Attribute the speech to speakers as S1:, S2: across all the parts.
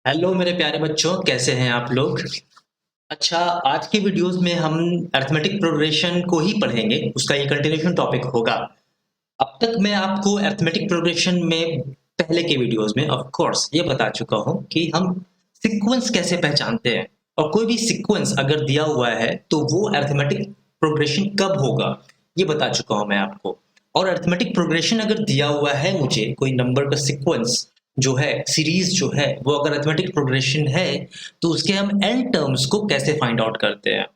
S1: Hello मेरे प्यारे बच्चों, कैसे हैं आप लोग। अच्छा, आज की वीडियोस में हम अरिथमेटिक प्रोग्रेशन को ही पढ़ेंगे। उसका ये कंटिन्यूशन टॉपिक होगा। अब तक मैं आपको अरिथमेटिक प्रोग्रेशन में पहले के वीडियोस में ऑफ कोर्स ये बता चुका हूं कि हम सीक्वेंस कैसे पहचानते हैं, और कोई भी सीक्वेंस अगर दिया हुआ है तो वो अरिथमेटिक प्रोग्रेशन कब होगा ये बता चुका हूं मैं आपको। और अरिथमेटिक प्रोग्रेशन अगर दिया हुआ है, मुझे कोई नंबर का सीक्वेंस जो है, सीरीज जो है, वो अगर अरिथमेटिक प्रोग्रेशन है तो उसके हम एन टर्म्स को कैसे फाइंड आउट करते हैं,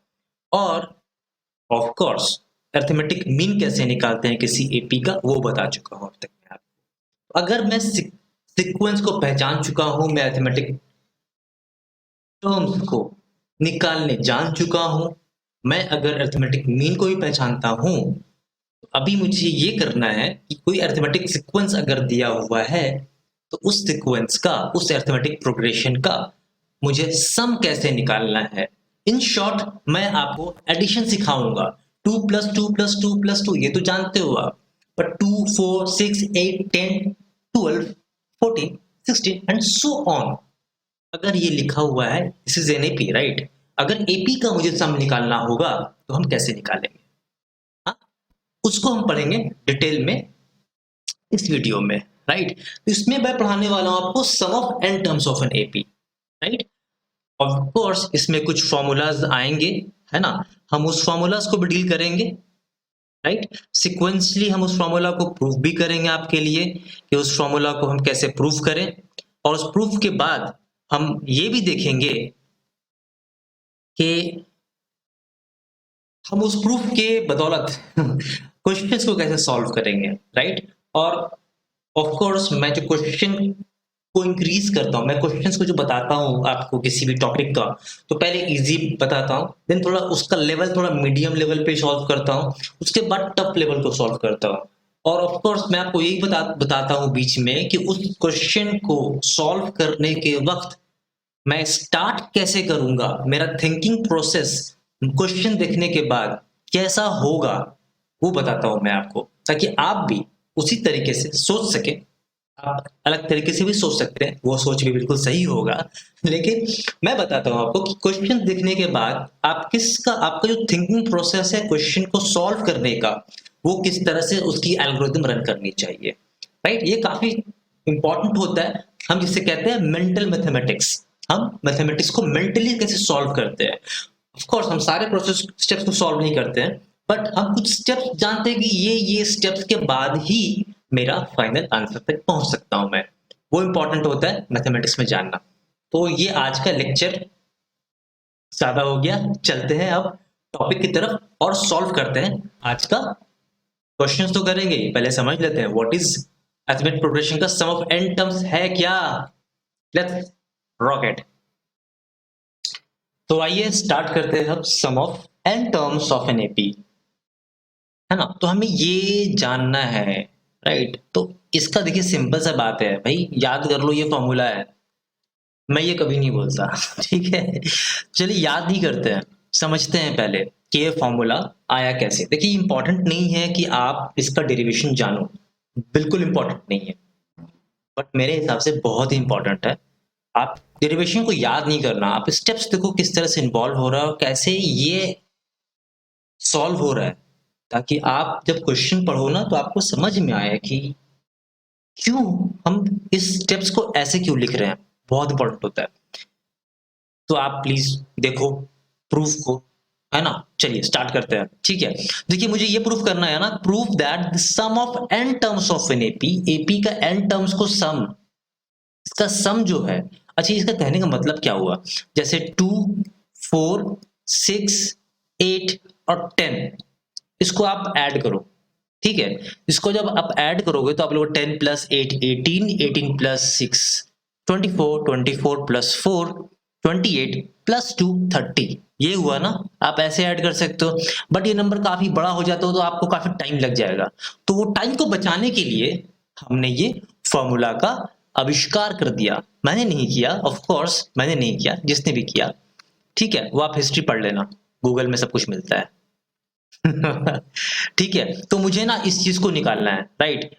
S1: और ऑफ कोर्स अरिथमेटिक मीन कैसे निकालते हैं किसी एपी का, वो बता चुका हूं अब तक मैं आपको। अगर मैं सीक्वेंस को पहचान चुका हूं, मैं अरिथमेटिक टर्म्स को निकालने जान चुका हूं, मैं अगर अरिथमेटिक मीन को भी पहचानता हूं, तो अभी मुझे ये करना है कि कोई अरिथमेटिक सीक्वेंस अगर दिया हुआ है तो उस सीक्वेंस का, उस अरिथमेटिक प्रोग्रेशन का मुझे सम कैसे निकालना है। इन शॉर्ट मैं आपको एडिशन सिखाऊंगा। 2 + 2 + 2 + 2 ये तो जानते हो आप, पर 2 4 6 8 10 12 14 16 एंड सो ऑन। अगर ये लिखा हुआ है this is an AP, right. अगर एपी का मुझे सम निकालना होगा तो हम कैसे निकालेंगे, हाँ, उसको हम पढ़ेंगे डिटेल में इस वीडियो में, राइट। तो इसमें मैं पढ़ाने वाला हूं आपको sum of n terms of N AP, right. Of course इसमें कुछ फॉर्मूलाज आएंगे, है ना। हम उस फॉर्मूलाज को भी डील करेंगे, राइट। सिक्वेंसली हम उस फॉर्मूला को प्रूफ भी करेंगे आपके लिए कि उस फॉर्मूला को हम कैसे प्रूफ करें। और उस प्रूफ के बाद हम ये भी देखेंगे कि हम उस प्रूफ के बदौलत क्वेश्चंस को कैसे सॉल्व करेंगे, राइट। और ऑफ कोर्स मैं जो क्वेश्चन को इंक्रीज करता हूँ, मैं क्वेश्चंस को जो बताता हूँ आपको किसी भी टॉपिक का, तो पहले इजी बताता हूँ, देन थोड़ा उसका लेवल थोड़ा मीडियम लेवल पे सॉल्व करता हूँ, उसके बाद टफ लेवल को सॉल्व करता हूँ। और ऑफ कोर्स मैं आपको यही बताता हूँ बीच में कि उस क्वेश्चन को सॉल्व करने के वक्त मैं स्टार्ट कैसे करूंगा, मेरा थिंकिंग प्रोसेस क्वेश्चन देखने के बाद कैसा होगा, वो बताता हूं मैं आपको, ताकि आप भी उसी तरीके से सोच सके। आप अलग तरीके से भी सोच सकते हैं, वो सोच भी बिल्कुल सही होगा, लेकिन मैं बताता हूं आपको कि क्वेश्चन देखने के बाद आप किसका, आपका जो थिंकिंग प्रोसेस है क्वेश्चन को सॉल्व करने का, वो किस तरह से उसकी एल्गोरिथम रन करनी चाहिए, राइट। ये काफी इंपॉर्टेंट होता है। हम जिसे कहते हैं मेंटल मैथमेटिक्स, हम मैथमेटिक्स को मेंटली कैसे सॉल्व करते हैं। ऑफ कोर्स हम सारे प्रोसेस स्टेप्स को सॉल्व नहीं करते हैं, बट हम कुछ स्टेप्स जानते हैं कि ये स्टेप्स के बाद ही मेरा फाइनल आंसर तक पहुंच सकता हूं मैं। वो इंपॉर्टेंट होता है मैथमेटिक्स में जानना। तो ये आज का लेक्चर ज्यादा हो गया, चलते हैं अब टॉपिक की तरफ और सॉल्व करते हैं आज का। क्वेश्चंस तो करेंगे, पहले समझ लेते हैं व्हाट इज अरिथमेटिक प्रोग्रेशन का सम ऑफ एन टर्म्स है क्या। Let's rocket. तो आइए स्टार्ट करते हैं अब sum of n terms of N AP, है ना। तो हमें ये जानना है, राइट। तो इसका देखिए सिंपल सा बात है भाई, याद कर लो ये फॉर्मूला है, मैं ये कभी नहीं बोलता ठीक है। चलिए याद नहीं करते हैं, समझते हैं पहले कि ये फॉर्मूला आया कैसे। देखिए इंपॉर्टेंट नहीं है कि आप इसका डेरिवेशन जानो, बिल्कुल इंपॉर्टेंट नहीं है, बट मेरे हिसाब से बहुत ही इंपॉर्टेंट है। आप डेरिवेशन को याद नहीं करना, आप स्टेप्स देखो किस तरह से इन्वॉल्व हो रहा है और कैसे ये सॉल्व हो रहा है, ताकि आप जब क्वेश्चन पढ़ो ना तो आपको समझ में आए कि क्यों हम इस स्टेप्स को ऐसे क्यों लिख रहे हैं। बहुत इंपॉर्टेंट होता है। तो आप प्लीज देखो प्रूफ को, है ना। चलिए स्टार्ट करते हैं, ठीक है। देखिए मुझे ये प्रूफ करना है ना, proof that the sum of n terms of N AP, AP का एन टर्म्स को सम, इसका सम जो है, अच्छा इसका कहने का मतलब क्या हुआ, जैसे 2 4 6 8 और 10, इसको आप ऐड करो, ठीक है। इसको जब आप ऐड करोगे तो आप लोग 10 + 8 18, 18 + 6 24, 24 + 4 28 + 2 30, ये हुआ ना। आप ऐसे ऐड कर सकते हो, बट ये नंबर काफी बड़ा हो जाता हो तो आपको काफी टाइम लग जाएगा। तो वो टाइम को बचाने के लिए हमने ये फॉर्मूला का आविष्कार कर दिया। मैंने नहीं किया, ऑफ कोर्स मैंने नहीं किया, जिसने भी किया, ठीक है, वो आप हिस्ट्री पढ़ लेना, गूगल में सब कुछ मिलता है ठीक है। तो मुझे ना इस चीज को निकालना है, राइट।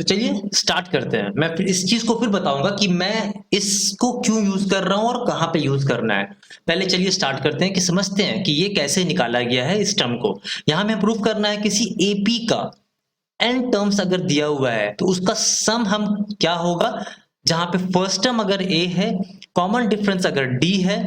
S1: तो चलिए स्टार्ट करते हैं। मैं फिर इस चीज को फिर बताऊंगा कि मैं इसको क्यों यूज कर रहा हूं और कहां पे यूज करना है। पहले चलिए स्टार्ट करते हैं कि समझते हैं कि ये कैसे निकाला गया है इस टर्म को। यहां हमें प्रूव करना है किसी एपी का एन टर्म्स अगर दिया हुआ है तो उसका सम हम क्या होगा, जहां पे फर्स्ट टर्म अगर ए है, कॉमन डिफरेंस अगर डी है,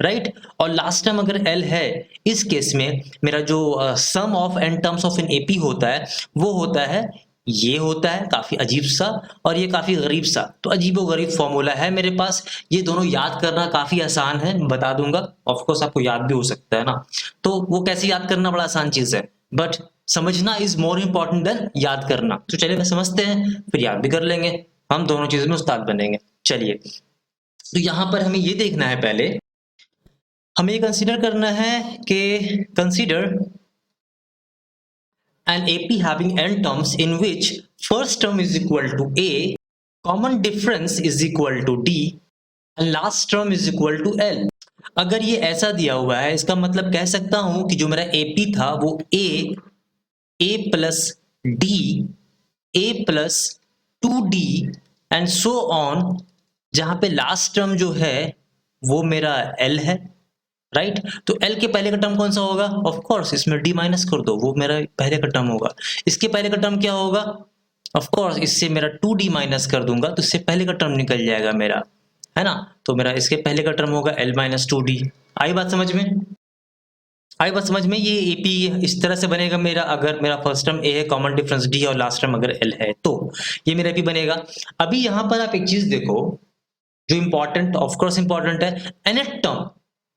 S1: राइट, और लास्ट टर्म अगर एल है, इस केस में मेरा जो sum of n terms of N AP होता है वो होता है, ये होता है काफी अजीब सा और ये काफी गरीब सा। तो अजीबो गरीब फॉर्मूला है मेरे पास, ये दोनों याद करना काफी आसान है, बता दूंगा। ऑफ कोर्स आपको याद भी हो सकता है ना, तो वो कैसे याद करना बड़ा आसान चीज है, बट समझना इज मोर इंपॉर्टेंट देन याद करना। तो चलिए समझते हैं, फिर याद भी कर लेंगे, हम दोनों चीजों में उस्ताद बनेंगे। चलिए, तो यहां पर हमें ये देखना है, पहले हमें ये कंसीडर करना है कि consider an AP having n terms in which first term is equal to A, common difference is equal to D and last term is equal to L। अगर ये ऐसा दिया हुआ है, इसका मतलब कह सकता हूं कि जो मेरा AP था वो A plus D, A plus 2D and so on, जहां पे लास्ट टर्म जो है वो मेरा L है, राइट। तो L के पहले का टर्म कौन सा होगा, ऑफ कोर्स इसमें D माइनस कर दो, वो मेरा पहले का टर्म होगा। इसके पहले का टर्म क्या होगा, ऑफ कोर्स इससे मेरा 2D माइनस कर दूंगा तो इससे पहले का टर्म निकल जाएगा मेरा, है ना। तो मेरा इसके पहले का टर्म होगा L माइनस 2D। आई बात समझ में, आई बात समझ में। ये एपी इस तरह से बनेगा मेरा, अगर मेरा फर्स्ट टर्म ए है, कॉमन डिफरेंस डी और लास्ट टर्म अगर एल है, तो ये मेरा एपी बनेगा। अभी यहां पर आप एक चीज देखो जो इंपॉर्टेंट, ऑफकोर्स इंपॉर्टेंट है, एनेट टर्म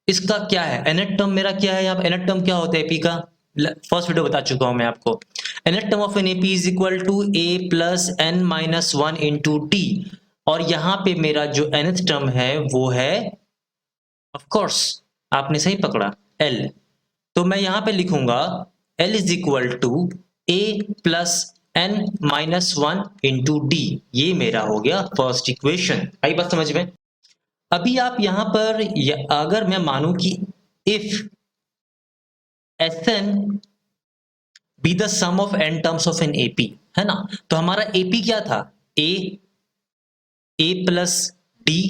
S1: इसका क्या है। एनेट टर्म मेरा क्या है, यहाँ पे एनेट टर्म क्या होता है एपी का, फर्स्ट वीडियो बता चुका हूं मैं आपको। Nth term of N AP is equal to A plus n minus 1 into d, और यहाँ पे मेरा जो nth टर्म है वो है, ऑफ कोर्स आपने सही पकड़ा, एल। तो मैं यहां पे लिखूंगा L is equal to A plus n minus 1 into d, ये मेरा हो गया फर्स्ट इक्वेशन। आई बात समझ में। अभी आप यहां पर अगर मैं मानूं कि if Sn be the sum of n terms of N AP, है ना, तो हमारा एपी क्या था, a plus d,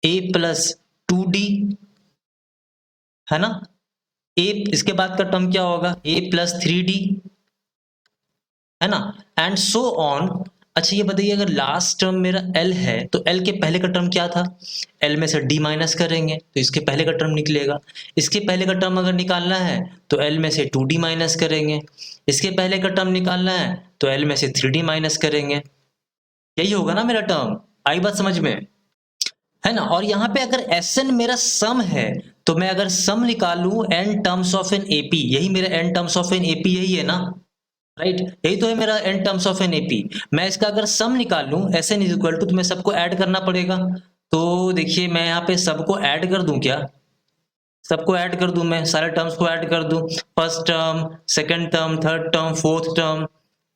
S1: a plus 2D, है ना। ए इसके बाद का टर्म क्या होगा, ए प्लस 3D, है ना, एंड सो ऑन। अच्छा ये बताइए, अगर लास्ट टर्म मेरा L है तो L के पहले का टर्म क्या था, L में से D माइनस करेंगे तो इसके पहले का टर्म निकलेगा। इसके पहले का टर्म अगर निकालना है तो L में से 2D माइनस करेंगे। इसके पहले का टर्म निकालना है तो L में से 3D माइनस करेंगे। यही होगा ना मेरा टर्म, आई बात समझ में, है ना। और यहाँ पे अगर Sn मेरा सम है तो मैं अगर सम निकालूं n terms of an AP, यही मेरा n terms of an AP यही है ना, राइट, यही तो है मेरा n terms of an AP. मैं इसका अगर सम निकाल लूं Sn इज इक्वल टू, तो मैं सबको ऐड करना पड़ेगा। तो देखिए मैं यहाँ पे सबको ऐड कर दूं, क्या सबको ऐड कर दूं, मैं सारे टर्म्स को ऐड कर दूं, first term, second term, third term, fourth term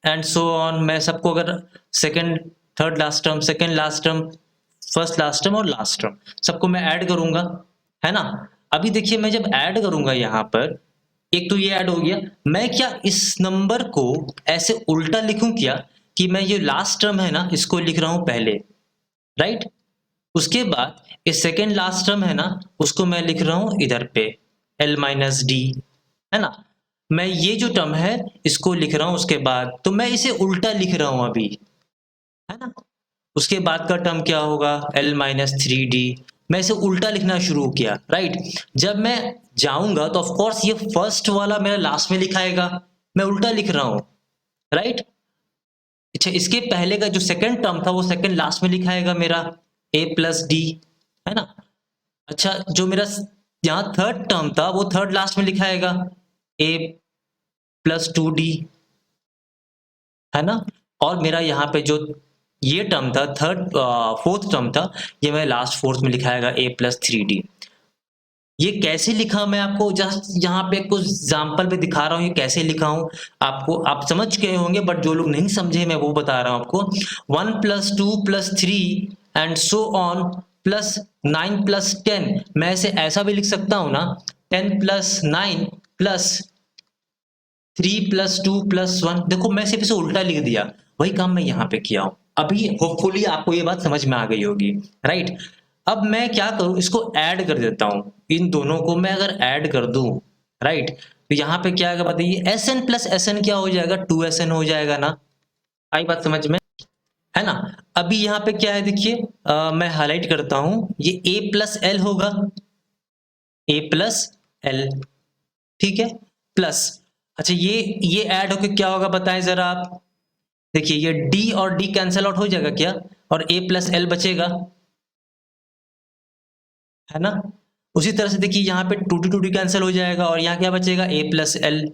S1: and so on. मैं सबको अगर second, third last term, second last term, first last term और लास्ट टर्म, सबको मैं ऐड करूंगा, है ना। अभी देखिए मैं जब ऐड करूंगा यहाँ पर, एक तो ये ऐड हो गया, मैं क्या इस नंबर को ऐसे उल्टा लिखूं क्या, कि मैं ये लास्ट टर्म है ना इसको लिख रहा हूं पहले, राइट, उसके बाद ये सेकेंड लास्ट टर्म है ना उसको मैं लिख रहा हूं इधर पे L माइनस डी, है ना। मैं ये जो टर्म है इसको लिख रहा हूं उसके बाद, तो मैं इसे उल्टा लिख रहा हूं अभी, है ना। उसके बाद का टर्म क्या होगा, L माइनस 3D, मैं इसे उल्टा लिखना शुरू किया, राइट। जब मैं जाऊंगा तो ऑफ कोर्स ये फर्स्ट वाला मेरा लास्ट में लिखाएगा, मैं उल्टा लिख रहा हूं, राइट। अच्छा इसके पहले का जो सेकंड टर्म था वो सेकंड लास्ट में लिखाएगा मेरा A प्लस डी, है ना। अच्छा जो मेरा यहाँ थर्ड टर्म था वो थर्ड लास्ट में लिखाएगा A प्लस 2D, है ना। और मेरा यहाँ पे जो ये टर्म था थर्ड फोर्थ टर्म था, ये मैं लास्ट फोर्थ में लिखाएगा A प्लस 3D। ये कैसे लिखा मैं आपको जस्ट यहाँ पे कुछ एग्जाम्पल पे दिखा रहा हूँ, ये कैसे लिखा हूँ आपको, आप समझ गए होंगे, बट जो लोग नहीं समझे मैं वो बता रहा हूँ आपको। 1 plus 2 plus 3 and so on plus 9 plus 10, मैं इसे ऐसा भी लिख सकता हूँ ना, 10 प्लस 9 प्लस 3 प्लस 2 प्लस 1। देखो मैं सिर्फ इसे उल्टा लिख दिया, वही काम मैं यहाँ पे किया हूँ। अभी होपफुली आपको ये बात समझ में आ गई होगी, राइट। अब मैं क्या करूँ, इसको ऐड कर देता हूँ, इन दोनों को मैं अगर ऐड कर दूं, राइट, तो यहाँ पे क्या आएगा बताइए, S n plus S n क्या हो जाएगा, 2SN हो जाएगा ना। आई बात समझ में, है ना। अभी यहाँ पे क्या है देखिए, मैं हाईलाइट करता हूं, ये ए प्लस एल होगा, ए प्लस एल, ठीक है, प्लस, अच्छा ये ऐड होके क्या होगा बताएं जरा आप। देखिए ये डी और डी कैंसल आउट हो जाएगा क्या, और ए प्लस एल बचेगा, है ना। उसी तरह से देखिए यहाँ पे टू डी कैंसिल हो जाएगा और यहाँ क्या बचेगा, ए प्लस एल।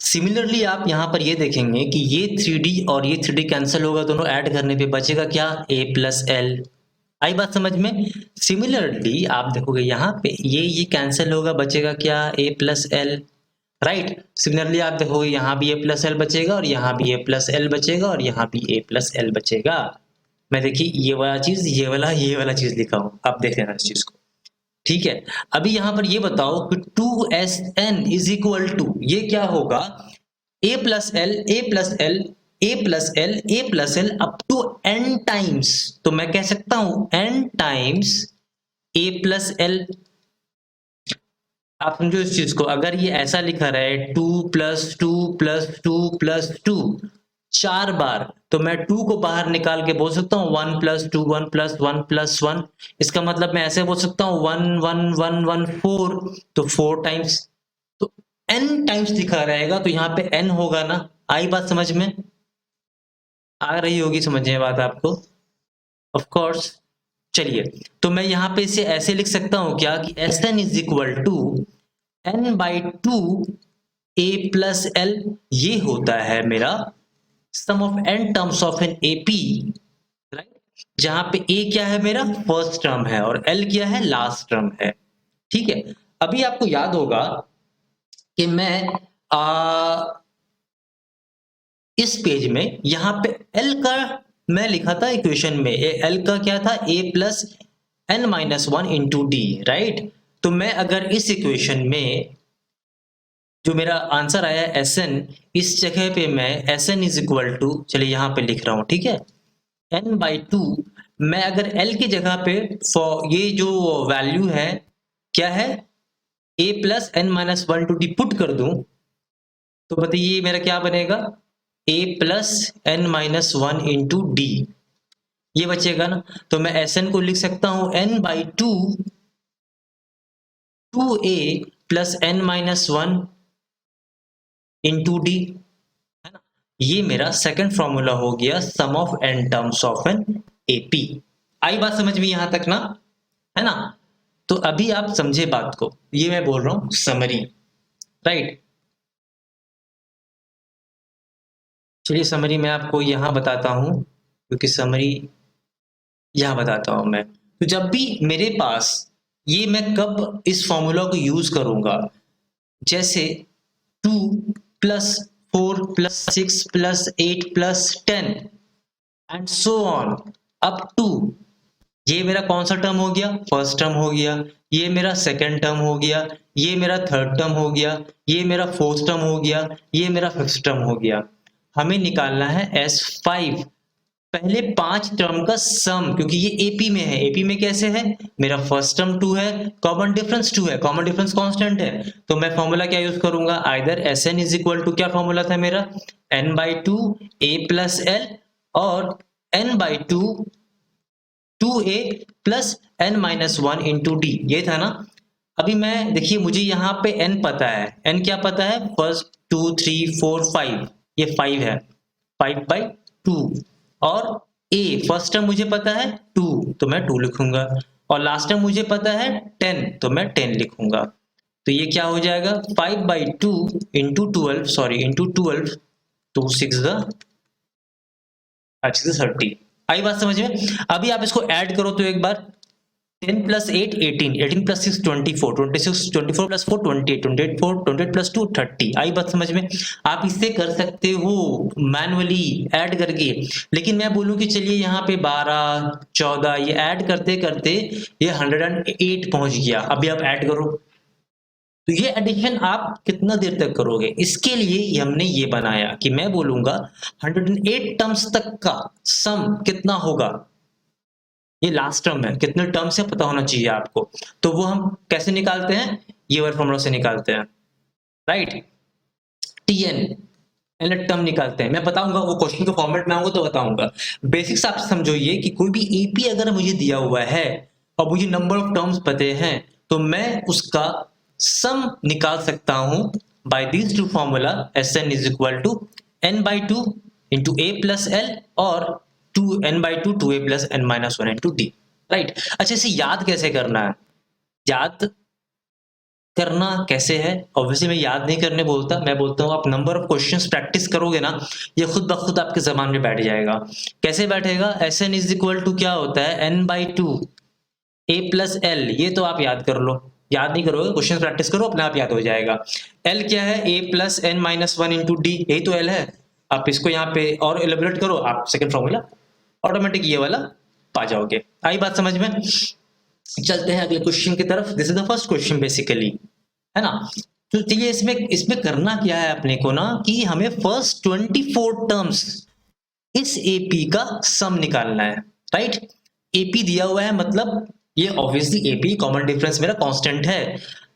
S1: सिमिलरली आप यहाँ पर ये देखेंगे कि ये 3D और ये 3D कैंसिल होगा, दोनों ऐड करने पे बचेगा क्या, ए प्लस एल। आई बात समझ में। सिमिलरली आप देखोगे यहाँ पे ये कैंसिल होगा, बचेगा क्या, ए प्लस एल, राइट। सिमिलरली आप देखोगे यहाँ भी ए प्लस एल बचेगा और यहाँ भी ए प्लस एल बचेगा और यहाँ भी ए प्लस एल बचेगा। मैं देखिए ये वाला चीज, ये वाला चीज लिखा हूं, आप देख लेना इस चीज को, ठीक है। अभी यहां पर ये बताओ कि 2SN इज इक्वल टू, ये क्या होगा, A plus L, A plus L, A plus L, A plus L up to n times, तो मैं कह सकता हूं n times A plus L. आप समझो इस चीज को, अगर ये ऐसा लिखा रहे 2+2+2+2 4 बार, तो मैं 2 को बाहर निकाल के बोल सकता हूँ 1+2 1+1+1। इसका मतलब मैं ऐसे बोल सकता हूँ 1 1 1 1 4, तो 4 टाइम्स, तो n टाइम्स लिखा रहेगा, तो यहाँ पे n होगा ना। आई बात समझ में, आ रही होगी समझ में बात आपको, ऑफ कोर्स। चलिए, तो मैं यहाँ पे इसे ऐसे लिख सकता हूँ क्या, कि Sn is equal to n/2 a plus L, ये होता है मेरा sum of n terms of an AP, right, जहां पे a क्या है मेरा फर्स्ट टर्म है और l क्या है लास्ट टर्म है, ठीक है। अभी आपको याद होगा कि मैं इस पेज में यहाँ पे l का मैं लिखा था इक्वेशन में, l का क्या था, a plus n-1 into D, right. तो मैं अगर इस इक्वेशन में जो मेरा आंसर आया Sn, इस जगह पे मैं Sn इज इक्वल टू, चलिए यहाँ पे लिख रहा हूँ, ठीक है, n/2, मैं अगर l की जगह पे फॉर ये जो वैल्यू है क्या है, a plus n-1 to d put कर दूं, तो बताइए मेरा क्या बनेगा, a plus n-1 into d, ये बचेगा ना। तो मैं Sn को लिख सकता हूं n/2 2a plus n-1 into D, है ना। ये मेरा सेकंड फॉर्मूला हो गया sum of n terms of an AP। आई बात समझ में यहां तक ना, है ना। तो अभी आप समझे बात को, ये मैं बोल रहा हूं समरी, राइट। चलिए समरी मैं आपको यहां बताता हूं, क्योंकि समरी यहां बताता हूं मैं। तो जब भी मेरे पास ये, मैं कब इस फॉर्मूला को यूज करूंगा, जैसे 2 plus 4 plus 6 plus 8 plus 10 and so on up to, ये मेरा कौन सा टर्म हो गया, फर्स्ट टर्म हो गया, ये मेरा सेकंड टर्म हो गया, ये मेरा थर्ड टर्म हो गया, ये मेरा फोर्थ टर्म हो गया, ये मेरा फिफ्थ टर्म हो गया। हमें निकालना है S5, पहले 5 टर्म का सम, क्योंकि ये AP में है। AP में कैसे है, मेरा फर्स्ट टर्म 2 है, कॉमन डिफरेंस 2 है, कॉमन डिफरेंस कांस्टेंट है, तो मैं फॉर्मूला क्या यूज करूंगा, either Sn is equal to, क्या फॉर्मूला था मेरा, n/2 a प्लस एल, और n/2 2a plus n-1 into d, ये था ना। अभी मैं देखिए, मुझे यहाँ पे n पता है, n क्या पता है, फर्स्ट 2 3 4 5, ये 5 है, 5/2, और a फर्स्ट टर्म मुझे पता है 2, तो मैं 2 लिखूंगा, और लास्ट टर्म मुझे पता है 10, तो मैं 10 लिखूंगा। तो ये क्या हो जाएगा, 5/2 इंटू 12, सॉरी इंटू 12, 2 6 30। आई बात समझ में। अभी आप इसको ऐड करो तो एक बार, 10 प्लस 8 18, 18 प्लस 6 24, 26 24 प्लस 4 28, 28 4 28 प्लस 2 30। आई बात समझ में। आप इससे कर सकते हो मैनुअली ऐड करके, लेकिन मैं बोलूं कि चलिए यहाँ पे 12 14 ये ऐड करते करते ये 108 पहुंच गया। अभी आप ऐड करो, तो ये एडिशन आप कितना देर तक करोगे, इसके लिए ये हमने ये बनाया कि मैं बोलूंगा 108 टर्म्स तक का सम कितना होगा। ये लास्ट टर्म है, कितने टर्म्स है पता होना चाहिए आपको। तो वो हम कैसे निकालते हैं, ये वाले फॉर्मूला से निकालते हैं, राइट। टीएन एन टर्म निकालते हैं, मैं बताऊंगा वो क्वेश्चन के फॉर्मेट में आऊंगा तो बताऊंगा। बेसिक्स आप समझो ये कि कोई भी एपी अगर मुझे दिया हुआ है और मुझे नंबर ऑफ टर्म्स पते हैं तो मैं उसका सम निकाल सकता हूं by these two formula. S n is equal to n by two into A plus L और two n by two A plus n minus one into D, right. अच्छा, इसे याद कैसे करना है, याद करना कैसे है, ऑब्वियसली मैं याद नहीं करने बोलता, मैं बोलता हूँ आप नंबर ऑफ क्वेश्चंस प्रैक्टिस करोगे ना, ये खुद ब खुद आपके जबान में बैठ जाएगा। कैसे बैठेगा, S n is equal to क्या होता है, n by two A plus L, ये तो आप याद कर लो, याद नहीं करोगे क्वेश्चन प्रैक्टिस करो अपने आप याद हो जाएगा। एल क्या है, A plus n minus one into D, यही तो एल है। आप इसको यहाँ पे और एलिब्रेट करो, आप सेकंड फॉर्मूला ऑटोमेटिक ये वाला पा जाओगे। आई बात समझ में, चलते हैं अगले क्वेश्चन की तरफ। This is the first question basically, है ना। तो चलिए इसमें इसमें करना क्या है अपने को ना, कि हमें फर्स्ट 24 टर्म्स इस एपी का सम निकालना है, राइट। एपी दिया हुआ है, मतलब ये ऑब्वियसली एपी कॉमन डिफरेंस मेरा कांस्टेंट है।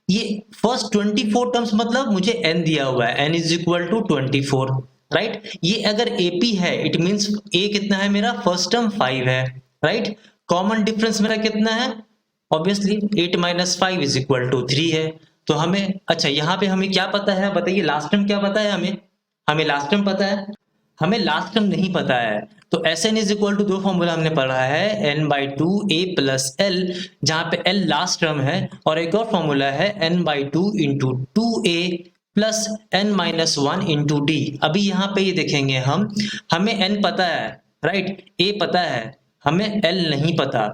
S1: ये फर्स्ट 24 टर्म्स मतलब मुझे एन दिया हुआ है, n is equal to 24, right. ये अगर एपी है इट मींस ए कितना है मेरा, फर्स्ट टर्म 5 है, राइट। कॉमन डिफरेंस मेरा कितना है, obviously 8 minus 5 is equal to 3 है। तो हमें, अच्छा यहाँ पे हमें क्या पता है बताइए, लास्ट टर्म क्या पता है हमें, हमें लास्ट टर्म पता है, हमें लास्ट टर्म नहीं पता है। तो S n is equal to दो फॉर्मूला हमने पढ़ा है, n by two A plus l, जहां पे एल लास्ट टर्म है, और एक और फॉर्मूला है n by two into two A plus n minus one into d. अभी यहाँ पे ये देखेंगे हम, हमें एन पता है, राइट, ए पता है, हमें एल नहीं पता,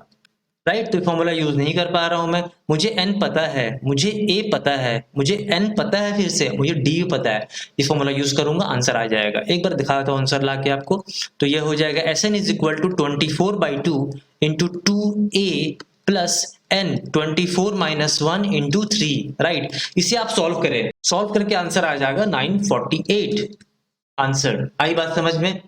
S1: राइट। तो फॉर्मूला यूज नहीं कर पा रहा हूं मैं, मुझे एन पता है, मुझे ए पता है, मुझे एन पता है, फिर से मुझे डी पता है, ये फॉर्मूला यूज करूंगा आंसर आ जाएगा। एक बार दिखा देता हूं आंसर ला के आपको। तो ये हो जाएगा S n is equal to 24 by two into two A plus n 24 minus one into three, right. इसे आप सॉल्व करें, सॉल्व करके आंसर आ जाएगा 948। आंसर आई बात समझ में।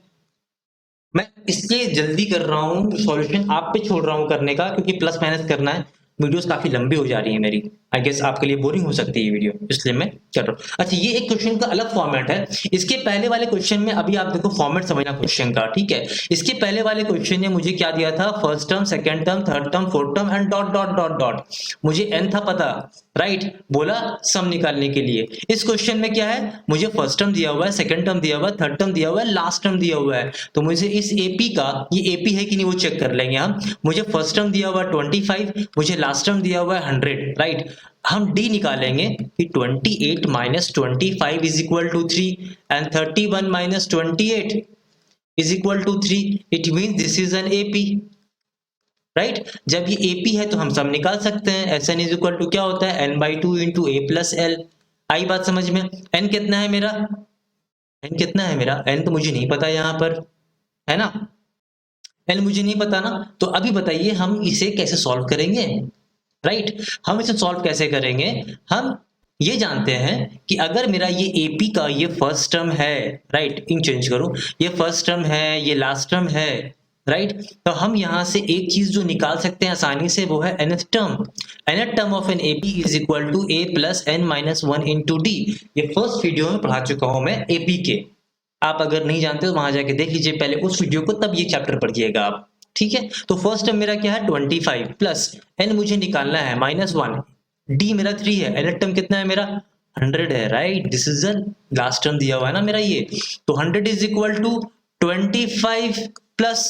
S1: मैं इसलिए जल्दी कर रहा हूँ, सॉल्यूशन आप पे छोड़ रहा हूँ करने का, क्योंकि प्लस माइनस करना है, वीडियोस काफी लंबी हो जा रही है मेरी, आई गेस आपके लिए बोरिंग हो सकती है ये वीडियो, इसलिए मैं कर रहा हूँ। अच्छा, ये एक क्वेश्चन का अलग फॉर्मेट है, इसके पहले वाले क्वेश्चन में, अभी आप देखो फॉर्मेट समझना क्वेश्चन का, ठीक है। इसके पहले वाले क्वेश्चन ने मुझे क्या दिया था, first term, second term, third term, fourth term and dot dot dot dot, मुझे एन था पता, राइट, बोला सम निकालने के लिए। इस क्वेश्चन में क्या है, मुझे फर्स्ट टर्म दिया हुआ है, सेकंड टर्म दिया हुआ है, थर्ड टर्म दिया हुआ है, लास्ट टर्म दिया हुआ है। तो मुझे इस एपी का, ये एपी है कि नहीं वो चेक कर लेंगे हम। मुझे फर्स्ट टर्म दिया हुआ है 25, मुझे लास्ट टर्म दिया हुआ है 100, राइट। हम डी निकालेंगे कि 28 minus 25 is equal to 3 and 31 minus 28 is equal to 3, it means this is an AP, right. जब ये एपी है तो हम सब निकाल सकते हैं, S n is equal to क्या होता है, n by two into A plus L. आई बात समझ में। एन कितना है मेरा, एन कितना है मेरा, एन तो मुझे नहीं पता यहाँ पर, है ना, एन मुझे नहीं पता ना। तो अभी बताइए हम इसे कैसे सॉल्व करेंगे, राइट। हम इसे सॉल्व कैसे करेंगे, हम ये जानते हैं कि अगर मेरा ये एपी का ये फर्स्ट टर्म है, राइट, इन चेंज करो, ये फर्स्ट टर्म है, ये लास्ट टर्म है, राइट। तो हम यहां से एक चीज जो निकाल सकते हैं आसानी से, वो है nth term. nth term of N AP is equal to a plus n minus one into d. ये फर्स्ट वीडियो में पढ़ा चुका हूं मैं एपी के, आप अगर नहीं जानते तो वहां जाके देख लीजिए पहले उस वीडियो को, तब ये चैप्टर पढ़िएगा आप, ठीक है। तो फर्स्ट टर्म मेरा क्या है 25 प्लस एन मुझे निकालना है -1, डी मेरा 3 है, nth टर्म कितना है मेरा 100 है, right. This is the last term दिया हुआ है ना मेरा ये। तो 100 is equal to 25 plus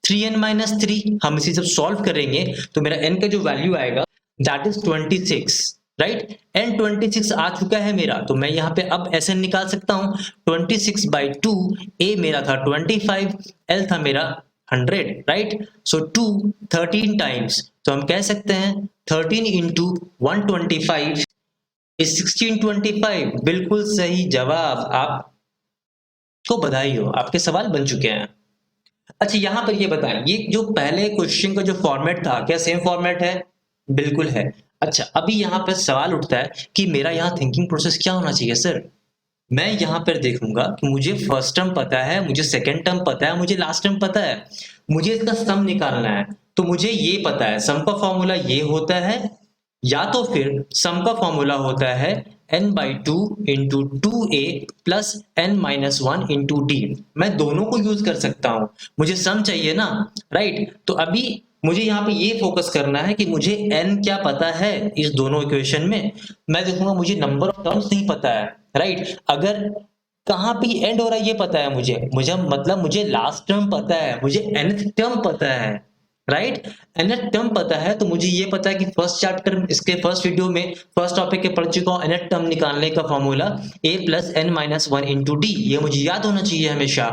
S1: 3n minus 3। हम इसे जब सॉल्व करेंगे तो मेरा n का जो वैल्यू आएगा दैट इज 26, राइट। n 26 आ चुका है मेरा, तो मैं यहाँ पे अब Sn निकाल सकता हूँ। 26 बाई टू, a मेरा था 25, l था मेरा 100, राइट। सो 2 13 टाइम्स, तो हम कह सकते हैं 13 इंटू 125 इज 1625। बिल्कुल सही जवाब, आपको बधाई हो, आपके सवाल बन चुके हैं। अच्छा, यहां पर ये बताएं, ये जो पहले क्वेश्चन का जो फॉर्मेट था क्या सेम फॉर्मेट है, बिल्कुल है। अच्छा, अभी यहाँ पर सवाल उठता है कि मेरा यहाँ थिंकिंग प्रोसेस क्या होना चाहिए सर? मैं यहाँ पर देखूंगा कि मुझे फर्स्ट टर्म पता है, मुझे सेकंड टर्म पता है, मुझे लास्ट टर्म पता है, मुझे इसका सम निकालना है। तो मुझे ये पता है सम का फॉर्मूला ये होता है, या तो फिर सम का फॉर्मूला होता है n/2 into 2a plus n-1 into D. मैं दोनों को यूज कर सकता हूं, मुझे सम चाहिए ना, राइट? तो अभी मुझे यहाँ पे ये फोकस करना है कि मुझे n क्या पता है इस दोनों इक्वेशन में। मैं देखूंगा मुझे नंबर ऑफ टर्म्स नहीं पता है, राइट? अगर कहाँ पे एंड हो रहा है ये पता है मुझे, मुझे मतलब मुझे लास्ट टर्म पता है, मुझे nth टर्म पता है, राइट? nth टर्म पता है तो मुझे ये पता है कि फर्स्ट चैप्टर इसके फर्स्ट वीडियो में फर्स्ट टॉपिक के पढ़ चुका हूँ, nth टर्म निकालने का formula a plus n-1 into d, ये मुझे याद होना चाहिए हमेशा।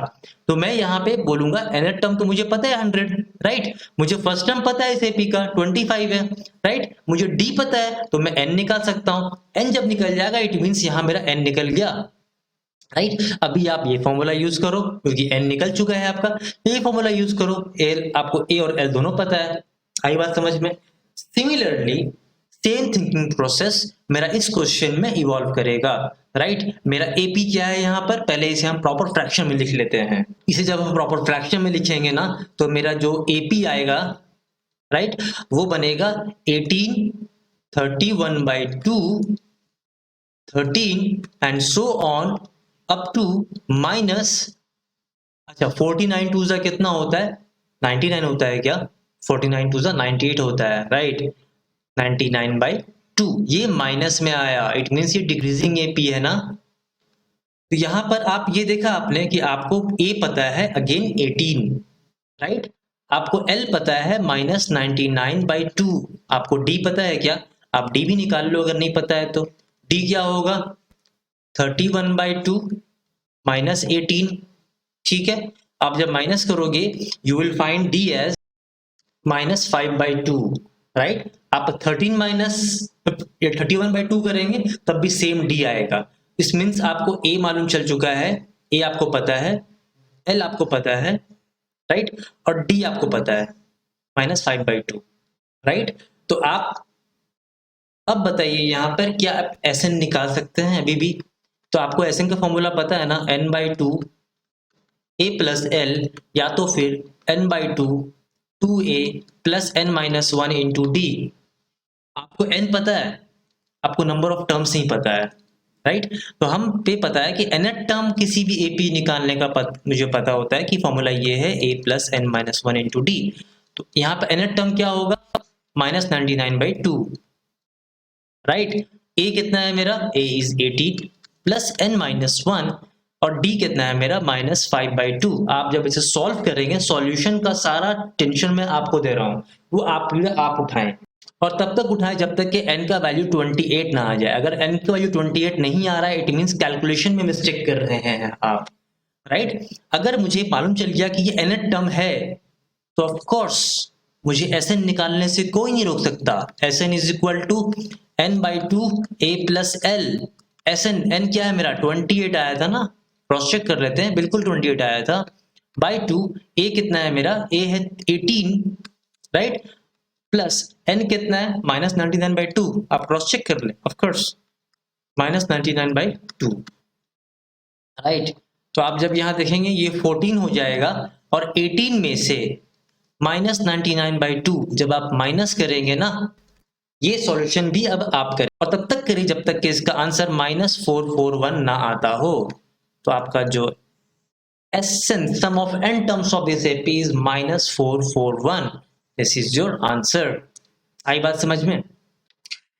S1: तो मैं यहाँ पे बोलूंगा nth टर्म तो मुझे पता है 100, राइट? मुझे फर्स्ट टर्म पता है इस एपी का 25 है, राइट? मुझे डी पता है तो मैं n निकाल सकता हूँ। n जब निकल जाएगा इट मीन्स यहाँ मेरा n निकल गया, राइट? अभी आप ये फॉर्मूला यूज करो क्योंकि n निकल चुका है आपका, ये फॉर्मूला यूज करो, एल आपको a और l दोनों पता है। आई बात समझ में? सिमिलरली सेम थिंकिंग प्रोसेस मेरा इस क्वेश्चन में इवॉल्व करेगा, राइट? मेरा एपी क्या है यहाँ पर, पहले इसे हम प्रॉपर फ्रैक्शन में लिख लेते हैं। इसे जब हम प्रॉपर फ्रैक्शन में लिखेंगे ना तो मेरा जो एपी आएगा, राइट, वो बनेगा 18, 31/2, 13 and so on up to minus, अच्छा 49 टू ज़ा कितना होता है, 99 होता है क्या? 49 टू ज़ा 98 होता है, राइट? 99/2 ये माइनस में आया, इट मीन्स ये डिक्रीजिंग एपी है ना। तो यहां पर आप ये देखा आपने कि आपको a पता है अगेन 18, राइट? आपको l पता है -99/2, आपको d पता है क्या? आप d भी निकाल लो अगर नहीं पता है तो। d क्या होगा? 31/2 माइनस 18, ठीक है? आप जब माइनस करोगे you will find d as -5/2, right? आप 13 माइनस 31/2 करेंगे तब भी सेम d आएगा। इस मीन्स आपको a मालूम चल चुका है, a आपको पता है, l आपको पता है, राइट? और d आपको पता है -5/2, राइट? तो आप अब बताइए यहाँ पर क्या आप Sn निकाल सकते हैं अभी भी? तो आपको Sn का फॉर्मूला पता है ना, n/2 a प्लस l, या तो फिर n/2 2a plus n-1 into D. आपको n पता है, आपको नंबर ऑफ टर्म्स नहीं पता है, राइट? तो हम पे पता है कि nth टर्म किसी भी एपी निकालने का मुझे पता होता है कि फॉर्मूला ये है a plus n-1 into D. तो यहाँ पर nth टर्म क्या होगा? -99/2, राइट? a कितना है मेरा? a इज 18 प्लस n-1 और d कितना है मेरा? -5/2। आप जब इसे सॉल्व करेंगे, सॉल्यूशन का सारा टेंशन मैं आपको दे रहा हूं, वो आप उठाएं, और तब तक उठाएं जब तक कि n का वैल्यू 28 ना आ जाए। अगर n का वैल्यू 28 नहीं आ रहा है इट मींस कैलकुलेशन में मिस्टेक कर रहे हैं आप, राइट? अगर मुझे मालूम चल गया कि ये nth टर्म है तो ऑफ कोर्स मुझे Sn निकालने से कोई नहीं रोक सकता। Sn is equal to n/2 a plus l। n क्या है मेरा? 28 आया था ना, क्रॉस चेक कर लेते हैं, बिल्कुल 28 आया था। बाई 2 a कितना है मेरा? a है 18, राइट? प्लस n कितना है? -99/2, आप क्रॉस चेक कर ले, ऑफ कोर्स -99/2, राइट? तो आप जब यहां देखेंगे ये 14 हो जाएगा, और 18 में से -99/2 जब आप माइनस करेंगे ना, ये सॉल्यूशन भी अब आप करें, और तब तक करिए जब तक कि इसका आंसर -441 ना आता हो। तो आपका जो Sn sum of n terms of this AP is -441, this is your answer. आई बात समझ में?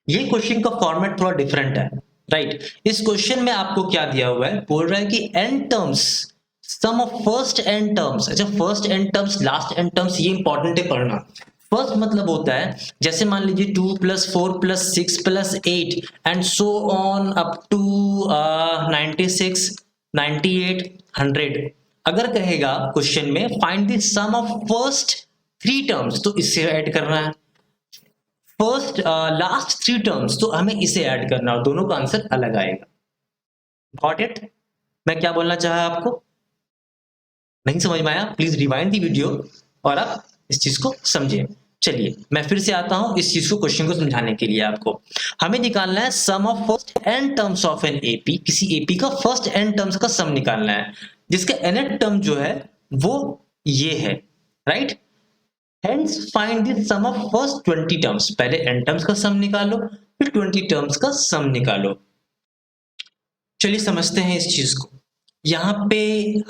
S1: ये क्वेश्चन का फॉर्मेट थोड़ा डिफरेंट है, राइट? इस क्वेश्चन में आपको क्या दिया हुआ है, बोल रहा है कि n terms sum of first n terms. अच्छा, first n terms last n terms ये इंपॉर्टेंट है पढ़ना। फर्स्ट मतलब होता है जैसे मान लीजिए 2 + 4 + 6 + 8 and so on up to 96 98 100। अगर कहेगा क्वेश्चन में find the sum of first 3 terms, तो इससे ऐड करना है। फर्स्ट लास्ट 3 टर्म्स तो हमें इसे ऐड करना, और दोनों का आंसर अलग आएगा। Got it? मैं क्या बोलना चाहा आपको? नहीं समझ में आया? प्लीज रिवाइंड दी वीडियो और आप इस चीज को समझिए। चलिए मैं फिर से आता हूं इस चीज को, क्वेश्चन को समझाने के लिए आपको। हमें निकालना है sum of first n terms of N AP, किसी एपी का फर्स्ट n टर्म्स का सम निकालना है, जिसका nth टर्म जो है वो ये है, right. Hence find the sum of first 20 terms। पहले n टर्म्स का सम निकालो, फिर 20 टर्म्स का सम निकालो। चलिए समझते हैं इस चीज को। यहाँ पे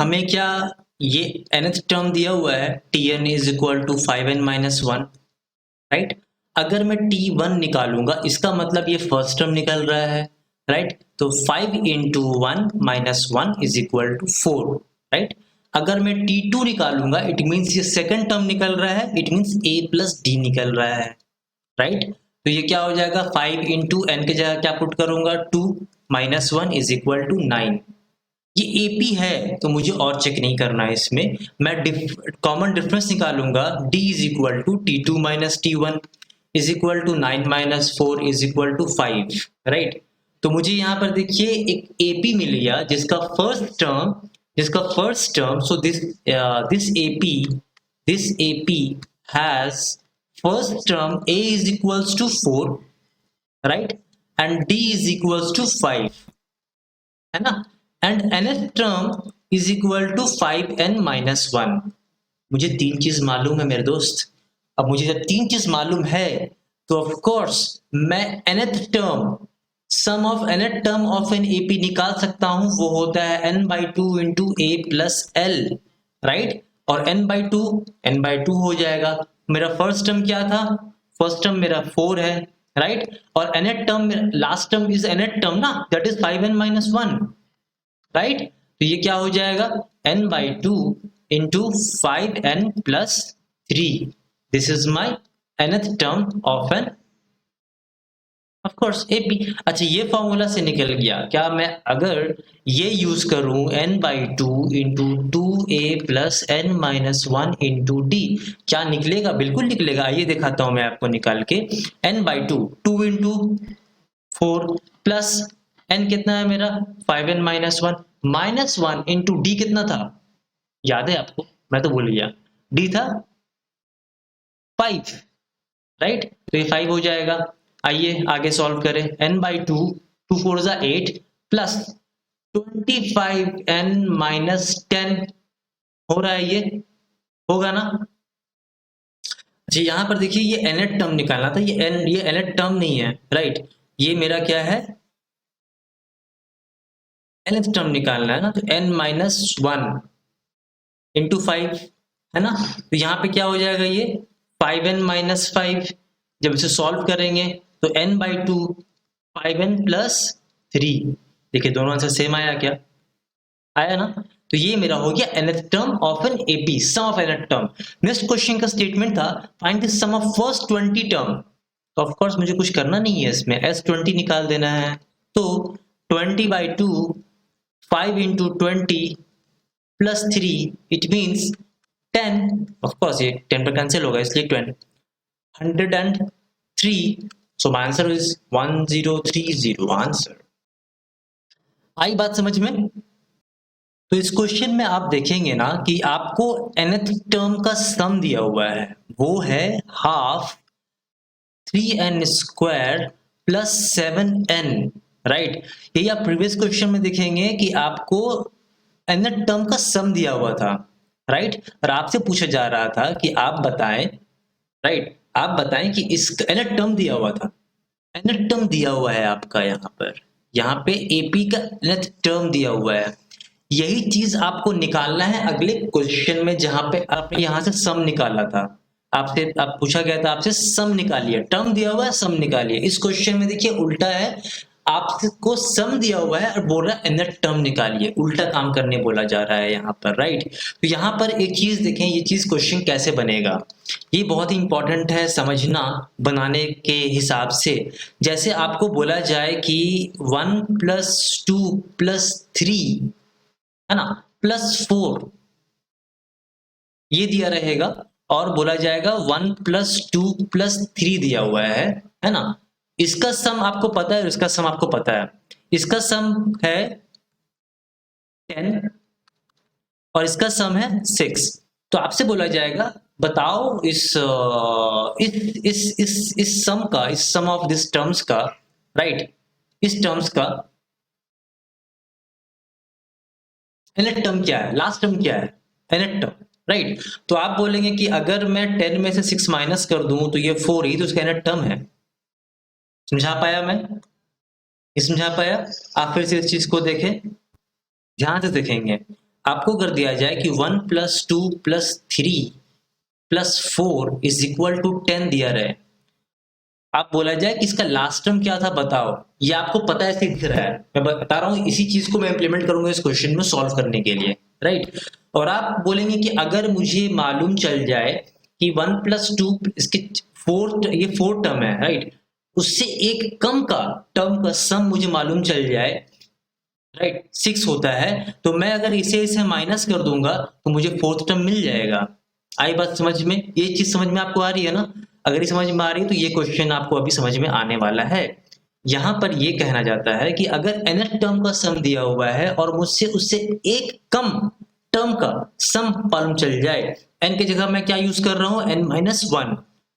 S1: हमें क्या, ये nth टर्म दिया हुआ है tn is equal to 5n-1, right. अगर मैं t1 निकालूंगा इसका मतलब ये फर्स्ट टर्म निकल रहा है, राइट। तो 5 into 1 minus 1 is equal to 4, right. अगर मैं t2 निकालूंगा इट मीन्स ये सेकंड टर्म निकल रहा है, it means a plus d निकल रहा है, राइट। तो ये क्या हो जाएगा, 5 इंटू एन की जगह क्या पुट करूंगा 2 माइनस 1 इज इक्वल टू 9। ये एपी है तो मुझे और चेक नहीं करना है इसमें, मैं कॉमन डिफरेंस निकालूंगा, d is equal to t2 minus t1 is equal to 9 minus 4 is equal to 5, right. तो मुझे यहाँ पर देखिए एक एपी मिल गया जिसका first term, so this AP has first term a is equals to 4, right, and d is equals to 5, है ना, and nth term is equal to 5n-1। मुझे तीन चीज मालूम है मेरे दोस्त। अब मुझे जब तीन चीज मालूम है तो ऑफ कोर्स मैं nth term, sum of nth term of N AP निकाल सकता हूं, वो होता है n/2 into a plus l, right. और n/2 हो जाएगा। मेरा फर्स्ट टर्म क्या था, फर्स्ट टर्म मेरा 4 है, राइट। और nth term, last term is nth term ना, दैट इज 5n-1, राइट। तो ये क्या हो जाएगा, n/2 into 5n plus 3, this is my nth term of an of course AP. अच्छा ये फॉर्मूला से निकल गया क्या, मैं अगर ये यूज करूं n/2 into 2a plus n-1 into D, क्या निकलेगा, बिल्कुल निकलेगा। आइए दिखाता हूं मैं आपको निकाल के। n/2 2 इंटू 4 प्लस n कितना है मेरा 5n-1 माइनस 1 इंटू डी कितना था, याद है आपको, मैं तो भूल गया, डी था 5, राइट। तो ये 5 हो जाएगा। आइए आगे सॉल्व करें, n/2 2 4 जा 8 प्लस 25n-10 हो रहा है, ये होगा ना। अच्छा यहाँ पर देखिए ये nth टर्म निकालना था, ये nth टर्म नहीं है, राइट। ये मेरा क्या है, nth टर्म निकालना है ना, तो n-1 इंटू 5 है ना। तो यहाँ पे क्या हो जाएगा, ये 5n-5, जब इसे सॉल्व करेंगे तो n/2 5n प्लस 3, देखिए दोनों आंसर सेम आया, क्या आया ना। तो ये मेरा हो गया nth term of N AP, sum of nth term. Next question का स्टेटमेंट था find the sum of first 20 term. तो ऑफ कोर्स मुझे कुछ करना नहीं है इसमें, s20 निकाल देना है। तो 20/2 5 इंटू 20 प्लस 3 इट मीन्स 10, ऑफ कोर्स ये 10 पर कैंसिल होगा इसलिए 20, 103। So my answer is 1030 answer. आई बात समझ में। तो इस क्वेश्चन में आप देखेंगे ना कि आपको nth टर्म का सम दिया हुआ है, वो है half 3n² plus 7n, right. यही आप प्रीवियस क्वेश्चन में देखेंगे कि आपको nth टर्म का सम दिया हुआ था, राइट। और आपसे पूछा जा रहा था कि आप बताएं, राइट, आप बताएं कि इस nth टर्म दिया हुआ था, nth टर्म दिया हुआ है आपका, यहाँ पे एपी का nth टर्म दिया हुआ है। यही चीज आपको निकालना है अगले क्वेश्चन में, जहां पे आपने यहां से सम निकाला था, आपसे आप पूछा गया था आपसे सम निकालिए, टर्म दिया हुआ है सम निकालिए। इस क्वेश्चन में देखिए उल्टा है, आपको सम दिया हुआ है और बोल रहा है nth टर्म निकालिए, उल्टा काम करने बोला जा रहा है यहाँ पर, राइट। तो यहाँ पर एक चीज देखें, ये चीज क्वेश्चन कैसे बनेगा, ये बहुत ही इंपॉर्टेंट है समझना बनाने के हिसाब से। जैसे आपको बोला जाए कि 1 + 2 + 3 है ना प्लस 4 ये दिया रहेगा, और बोला जाएगा 1 + 2 + 3 दिया हुआ है ना। इसका सम आपको पता है, इसका सम आपको पता है, इसका सम है 10 और इसका सम है 6। तो आपसे बोला जाएगा बताओ इस सम का, इस सम ऑफ दिस टर्म्स का, राइट, इस टर्म्स का nth टर्म क्या है, लास्ट टर्म क्या है, nth टर्म, राइट। तो आप बोलेंगे कि अगर मैं 10 में से 6 माइनस कर दूं तो ये 4 ही तो उसका nth टर्म है। समझा पाया मैं? ये समझा पाया? आप फिर से इस चीज को देखें, ध्यान से देखेंगे। आपको कर दिया जाए कि 1 plus 2 plus 3 plus 4 is equal to 10 दिया रहे, आप बोला जाए कि इसका लास्ट टर्म क्या था बताओ, ये आपको पता है, ऐसे दिख रहा है, मैं बता रहा हूँ, इसी चीज को मैं इंप्लीमेंट करूंगा इस क्वेश्चन में सॉल्व करने के लिए, राइट। और आप बोलेंगे कि अगर मुझे मालूम चल जाए कि 1 प्लस 2 इसके ये फोर्थ टर्म है, राइट, उससे एक कम का टर्म का सम मुझे मालूम चल जाए, राइट, 6 होता है, तो मैं अगर इसे माइनस कर दूंगा तो मुझे फोर्थ टर्म मिल जाएगा। आई बात समझ में? ये चीज समझ में आपको आ रही है ना? अगर ये समझ में आ रही है तो ये क्वेश्चन आपको अभी समझ में आने वाला है। यहाँ पर ये कहना जाता है कि अगर nth टर्म का सम दिया हुआ है और मुझसे उससे एक कम टर्म का सम मालूम चल जाए, n की जगह मैं क्या यूज कर रहा हूँ, n माइनस वन,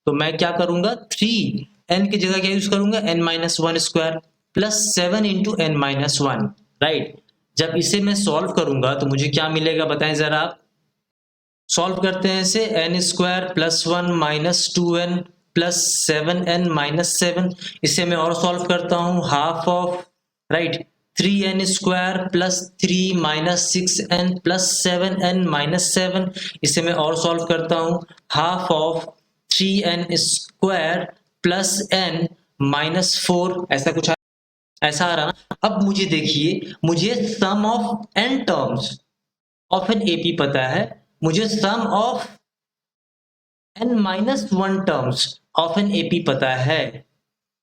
S1: तो मैं क्या करूंगा 3, n की जगह क्या यूज करूंगा, n minus one square plus 7 into n minus one, right. जब इसे मैं सॉल्व करूंगा तो मुझे क्या मिलेगा बताएं जरा आप। सॉल्व करते हैं इसे, n square plus one minus two n plus 7n minus 7, इसे मैं और सॉल्व करता हूँ, half of, right, 3n square plus 3 minus 6n plus 7n minus 7, इसे मैं और सॉल्व करता हूँ, half of 3n square plus n minus 4, ऐसा आ रहा ना। अब मुझे देखिए, मुझे sum of n terms of N AP पता है, मुझे sum of n minus one terms of N AP पता है,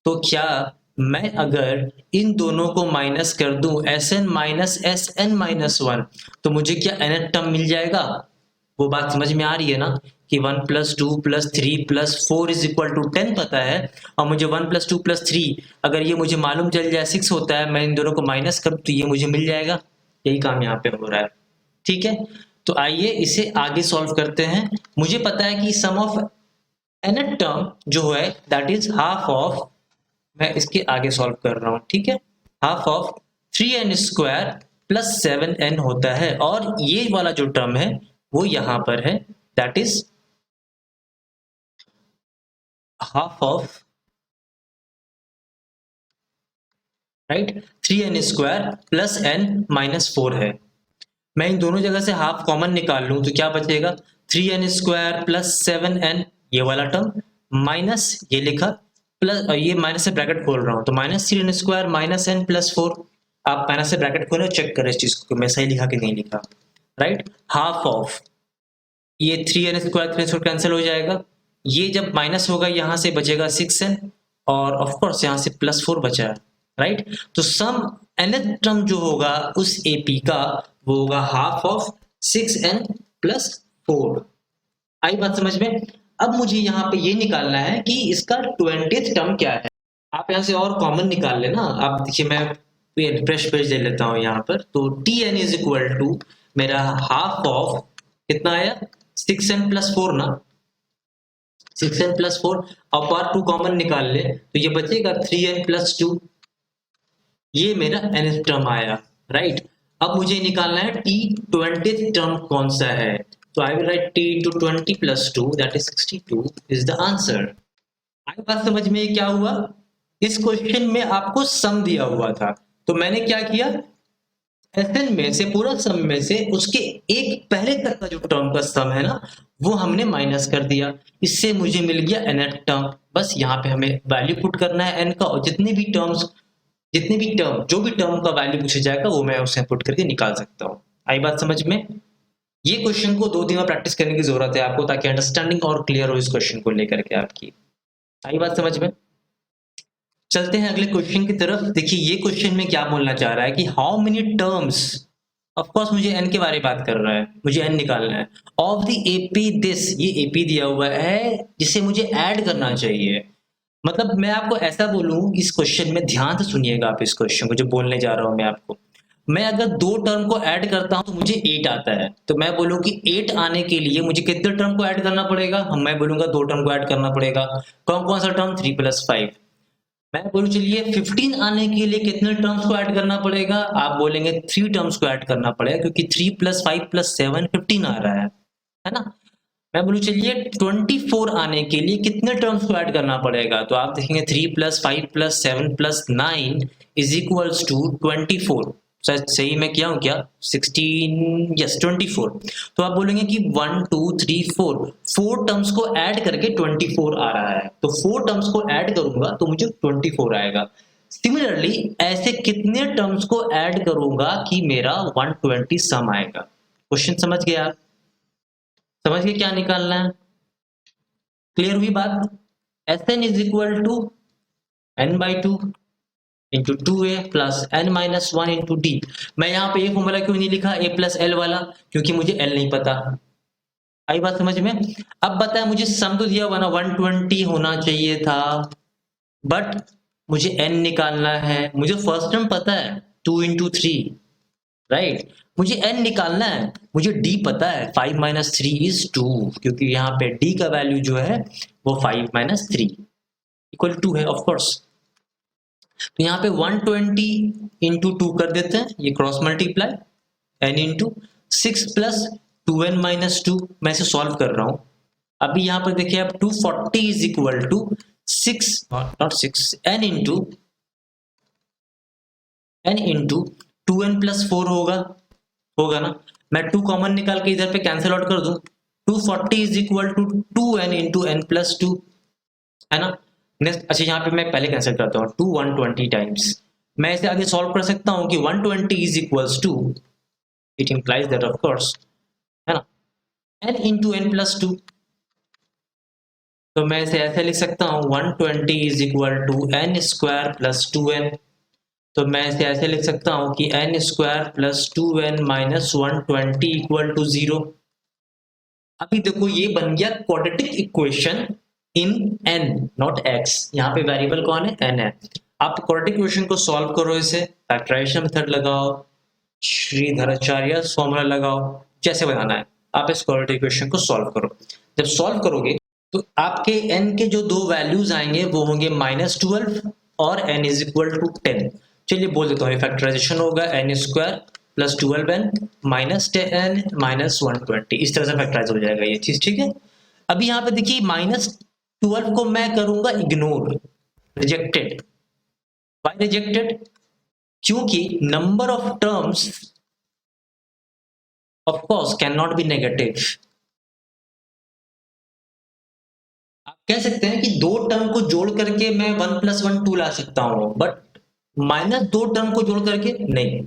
S1: तो क्या मैं अगर इन दोनों को माइनस कर दूं Sn minus Sn minus one, तो मुझे क्या nth टर्म मिल जाएगा? वो बात समझ में आ रही है ना कि 1 plus 2 plus 3 plus 4 is equal to 10 पता है, और मुझे 1 प्लस 2 प्लस 3 अगर ये मुझे मालूम चल जाए 6 होता है, मैं इन दोनों को माइनस करूं तो ये मुझे मिल जाएगा। यही काम यहाँ पे हो रहा है, ठीक है। तो आइए इसे आगे सॉल्व करते हैं। मुझे पता है कि सम ऑफ nth टर्म जो है दैट इज हाफ ऑफ, मैं इसके आगे सॉल्व कर रहा हूं, ठीक है, half of 3n square plus 7n होता है, और ये वाला जो टर्म है वो यहां पर है, that is half of, right, 3n square plus n minus 4 है। मैं इन दोनों जगह से हाफ कॉमन निकाल लूं तो क्या बचेगा, 3n स्क्वायर प्लस 7n, ये वाला टर्म, माइनस ये लिखा, प्लस ये माइनस से ब्रैकेट खोल रहा हूं तो minus 3n square minus n plus 4, आप माइनस से ब्रैकेट खोले और चेक करें इस चीज को मैं सही लिखा कि नहीं लिखा, राइट। हाफ ऑफ ये 3n स्क्वायर 3 स्क्वायर कैंसिल हो जाएगा, ये जब माइनस होगा यहां से बचेगा 6n, और ऑफ कोर्स यहां से प्लस 4 बचा है, राइट। तो सम nth टर्म जो होगा उस एपी का वो होगा हाफ ऑफ 6n प्लस 4। आई बात समझ में? अब मुझे यहाँ पे ये निकालना है कि इसका 20th टर्म क्या है। आप यहाँ से और कॉमन निकाल लेना। आप देखिए, मैं फ्रेश पेज ले लेता हूँ यहाँ पर, तो tn इज इक्वल टू मेरा हाफ ऑफ कितना आया, 6n प्लस 4 ना, 6n प्लस 4, और पार 2 कॉमन निकाल ले तो ये बचेगा 3n प्लस 2, ये मेरा nth टर्म आया, राइट। अब मुझे निकालना है t20th टर्म कौन सा है, तो I will write t into 20 plus 2 that is 62 is the answer। आई बात समझ में? क्या हुआ, इस क्वेश्चन में आपको सम दिया हुआ था, तो मैंने क्या किया, Sn में से, पूरा सम में से उसके एक पहले तक का जो टर्म का सम है ना वो हमने माइनस कर दिया, इससे मुझे मिल गया nth टर्म। बस यहाँ पे हमें वैल्यू पुट करना है n का, और जितनी भी टर्म, जो भी टर्म का वैल्यू पूछा जाएगा वो मैं उसे पुट करके निकाल सकता हूँ। आई बात समझ में? ये क्वेश्चन को 2 दिन में प्रैक्टिस करने की जरूरत है आपको, ताकि अंडरस्टैंडिंग और क्लियर हो इस क्वेश्चन को लेकर के आपकी। आई बात समझ में? चलते हैं अगले क्वेश्चन की तरफ। देखिए ये क्वेश्चन में क्या बोलना चाह रहा है कि how many terms, of course मुझे n के बारे में बात कर रहा है, मुझे n निकालना है, ऑफ द एपी दिस, ये एपी दिया हुआ है जिसे मुझे ऐड करना चाहिए। मतलब मैं आपको ऐसा बोलूं, इस क्वेश्चन में ध्यान से सुनिएगा आप इस क्वेश्चन को जो बोलने जा रहा हूं मैं आपको। मैं अगर दो टर्म को ऐड करता हूं तो मुझे 8 आता है, तो मैं बोलूं कि 8 आने के लिए मुझे कितने टर्म को ऐड करना पड़ेगा, मैं बोलूंगा दो टर्म को ऐड करना पड़ेगा। कौन कौन सा टर्म, 3 + 5। मैं बोलूं चलिए 15 आने के लिए कितने टर्म्स को ऐड करना पड़ेगा, आप बोलेंगे 3 टर्म्स को ऐड करना पड़ेगा, क्योंकि 3 + 5 + 7 15 आ रहा है ना। मैं बोलूं चलिए 24 आने के लिए कितने टर्म्स को ऐड करना पड़ेगा, तो आप देखेंगे 3 + 5 + 7 + 9 = 24। सही मैं किया हूं क्या, 16, यस 24। तो आप बोलेंगे कि 1 2 3 4 टर्म्स को ऐड करके 24 आ रहा है, तो 4 टर्म्स को ऐड करूंगा तो मुझे 24 आएगा। सिमिलरली ऐसे कितने टर्म्स को ऐड करूंगा कि मेरा 120 सम आएगा। क्वेश्चन समझ गए आप, समझ गए क्या निकालना है, क्लियर हुई बात। Sn = n/2 into 2a plus n-1 into D. मैं यहाँ पे ये फॉर्मूला क्यों नहीं लिखा a + l वाला, क्योंकि मुझे l नहीं पता। आई बात समझ में। अब बताया मुझे सम तो दिया हुआ ना 120 होना चाहिए था, बट मुझे n निकालना है। मुझे फर्स्ट टर्म पता है 2 × 3, राइट। मुझे n निकालना है, मुझे d पता है 5 - 3 = 2, क्योंकि यहाँ पे d का वैल्यू जो है वो 5 - 3 = 2 है ऑफ कोर्स। तो यहाँ पे 120 × 2 कर देते हैं, ये क्रॉस मल्टीप्लाई n × 6 + 2n - 2। मैं इसे सॉल्व कर रहा हूं। अभी यहाँ पर देखिए आप 240 = 6 नॉट 6 n × 2n + 4 होगा ना। मैं 2 कॉमन निकाल के इधर पे कैंसिल आउट कर दूं, 240 = 2n × n + 2 है ना। नेक्स्ट, अच्छा यहाँ पे मैं पहले कैंसिल करता हूँ 2 120 टाइम्स। मैं इसे आगे सॉल्व कर सकता हूँ कि 120 = it implies that of course, है ना, n × n + 2। तो मैं इसे ऐसे लिख सकता हूँ 120 = n² + 2n। तो मैं इसे ऐसे लिख सकता हूँ कि n² + 2n - 120 = 0। अभी देखो ये बन गया quadratic equation in n not x। यहाँ पे वेरिएबल कौन है, n है। आप क्वाड्रेटिक इक्वेशन को सॉल्व करो, इसे फैक्टराइजेशन मेथड लगाओ, श्रीधराचार्य फॉर्मूला लगाओ, जैसे बनाना है आप इस क्वाड्रेटिक इक्वेशन को सॉल्व करो। जब सॉल्व करोगे तो आपके n के जो दो वैल्यूज आएंगे वो होंगे -12 और n = 10। चलिए बोल देता हूँ, फैक्टराइजेशन होगा n² + 12n -10 -120, इस तरह से फैक्टराइज हो जाएगा ये चीज, ठीक है। अभी यहाँ पे देखिए -12 को मैं करूंगा इग्नोर, रिजेक्टेड। व्हाई रिजेक्टेड, क्योंकि number of terms of course can not be negative. आप कह सकते हैं कि दो टर्म को जोड़ करके मैं 1 + 1 2 ला सकता हूं, बट -2 टर्म को जोड़ करके नहीं।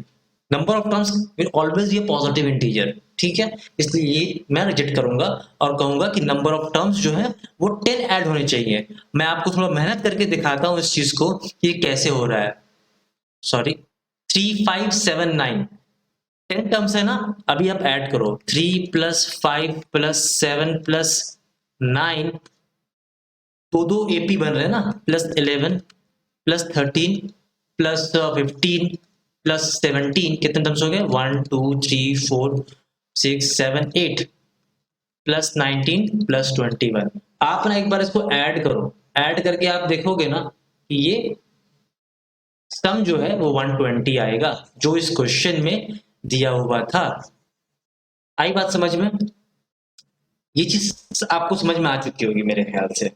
S1: Number of terms will always be positive integer, ठीक है। इसलिए ये मैं रिजेक्ट करूंगा और कहूंगा कि नंबर ऑफ टर्म्स जो है वो 10 ऐड होने चाहिए। मैं आपको थोड़ा मेहनत करके दिखाता हूं इस चीज को कि ये कैसे हो रहा है। सॉरी, 3 5 7 9 10 टर्म्स है ना। अभी आप ऐड करो 3 + 5 + 7 + 9, दो AP बन रहे हैं ना, +11 +13 +15 +17, कितने टर्म्स हो गए, 1 2 3 4 6 7 8 +19 +21। आप ना एक बार इसको ऐड करो, ऐड करके आप देखोगे ना कि ये सम जो है वो 120 आएगा, जो इस क्वेश्चन में दिया हुआ था। आई बात समझ में, ये चीज आपको समझ में आ चुकी होगी मेरे ख्याल से।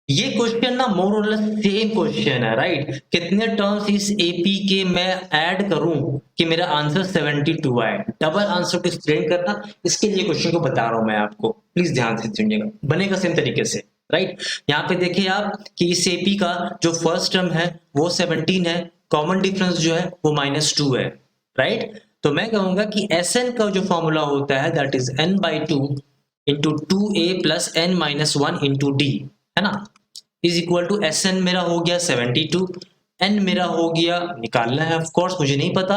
S1: ये क्वेश्चन ना मोर और लेस सेम क्वेश्चन है, राइट। कितने टर्म्स इस एपी के मैं ऐड करूं कि मेरा आंसर 72 आए। डबल आंसर को एक्सप्लेन करना, इसके लिए क्वेश्चन को बता रहा हूं मैं आपको, प्लीज ध्यान से सुनिएगा, बनेगा सेम तरीके से, राइट। यहाँ पे देखिए आप कि इस एपी का जो फर्स्ट टर्म है वो 17 है, कॉमन डिफरेंस जो है वो -2 है, राइट। तो मैं कहूंगा कि Sn का जो फॉर्मूला होता है that is n/2 × 2a + n-1 × d, है ना, = Sn मेरा हो गया 72, n मेरा हो गया, निकालना है ऑफ कोर्स, मुझे नहीं पता,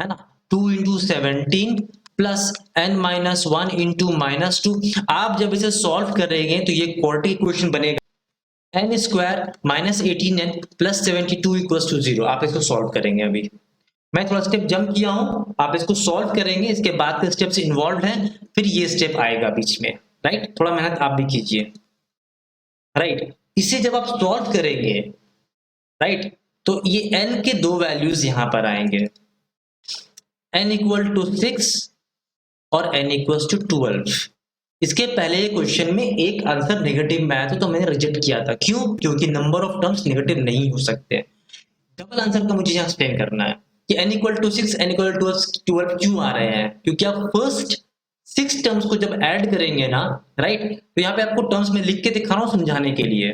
S1: है ना, 2 × 17 + n-1 × -2। आप जब इसे सॉल्व करेंगे तो ये क्वाड्रेटिक इक्वेशन बनेगा n² - 18n + 72 = 0। आप इसको सॉल्व करेंगे अभी, मैं थोड़ा स्टेप जंप किया हूं, आप इसको सॉल्व करेंगे, इसके बाद के स्टेप्स इन्वॉल्व हैं, फिर ये स्टेप आएगा बीच में, राइट। थोड़ा मेहनत आप भी कीजिए, राइट। इसे जब आप सॉल्व करेंगे, राइट, तो ये n के दो वैल्यूज यहां पर आएंगे, n इक्वल टू 6 और n इक्वल टू 12। इसके पहले क्वेश्चन में एक आंसर नेगेटिव में आया था, तो मैंने रिजेक्ट किया था। क्यों? क्योंकि नंबर ऑफ टर्म्स नेगेटिव नहीं हो सकते। डबल आंसर का मुझे यहाँ एक्सप्लेन करना है कि n equal to 6, n equal to 12 क्यों आ रहे हैं। क्योंकि आप फर्स्ट 6 टर्म्स को जब ऐड करेंगे ना, राइट, तो यहाँ पे आपको टर्म्स में लिख के दिखा रहा हूँ समझाने के लिए।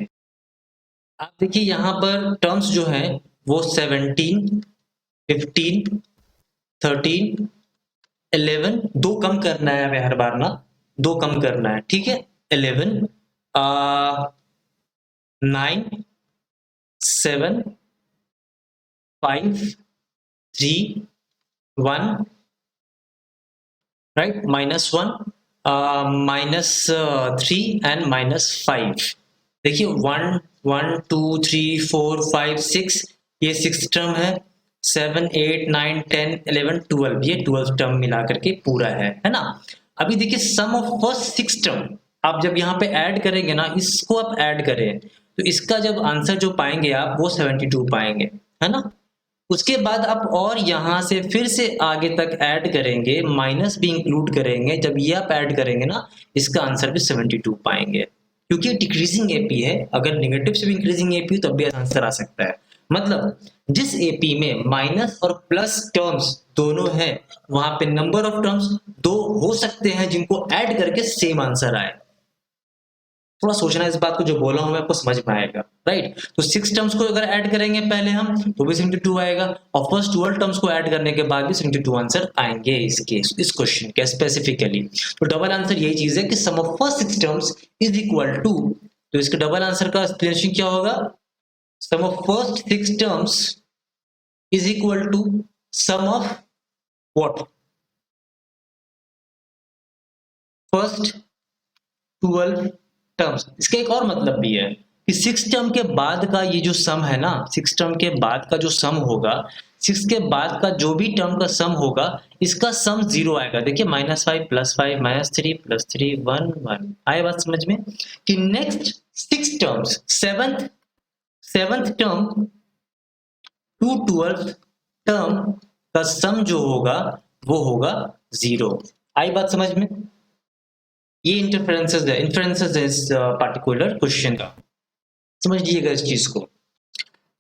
S1: आप देखिए यहाँ पर टर्म्स जो हैं वो 17, 15, 13, 11, दो कम करना है हमें हर बार ना, दो कम करना है, ठीक है। 11, 9, 7, 5, 3, 1, राइट, -1, -3 एंड -5। देखिए 1, 1, 2, 3, 4, 5, 6, ये 6 टर्म है। 7, 8, 9, 10, 11, 12, ये 12 टर्म मिला करके पूरा है ना। अभी देखिए सम ऑफ फर्स्ट 6 टर्म आप जब यहाँ पे ऐड करेंगे ना, इसको आप ऐड करें तो इसका जब आंसर जो पाएंगे आप वो 72 पाएंगे, है ना। उसके बाद आप और यहाँ से फिर से आगे तक ऐड करेंगे, माइनस भी इंक्लूड करेंगे, जब ये आप ऐड करेंगे ना इसका आंसर भी 72 पाएंगे। क्योंकि डिक्रीजिंग एपी है, अगर नेगेटिव से भी इंक्रीजिंग एपी तब भी आंसर आ सकता है। मतलब जिस एपी में माइनस और प्लस टर्म्स दोनों है, वहां पे नंबर ऑफ टर्म्स दो हो सकते हैं जिनको ऐड करके सेम आंसर आए। थोड़ा सोचना इस बात को, जो बोला हूं मैं आपको समझ में आएगा, राइट। तो 6 टर्म्स को अगर ऐड करेंगे पहले हम तो भी 72 आएगा, और फर्स्ट 12 टर्म्स को ऐड करने के बाद भी 72 आंसर आएंगे इसके, इस क्वेश्चन के स्पेसिफिकली। तो डबल आंसर यही चीज है कि sum of first 6 terms is equal to, तो इसके डबल आंसर का एक्सप्लेनेशन क्या होगा? Sum of first 6 terms is equal to sum of what? First 12 terms. इसका एक और मतलब भी है कि 6 टर्म के बाद का ये जो सम है ना, 6 टर्म के बाद का जो सम होगा, 6 के बाद का जो भी टर्म का सम होगा, इसका सम 0 आएगा। देखिए -5 +5 -3 +3 1 1। आए बात समझ में? कि next 6 terms, seventh term to 12th term का सम जो होगा वो होगा 0। आई बात समझ में? ये इंटरफेरेंसेस है, इन्फ्रेंसेस है इस पार्टिकुलर क्वेश्चन का, समझ लीजिएगा इस चीज को।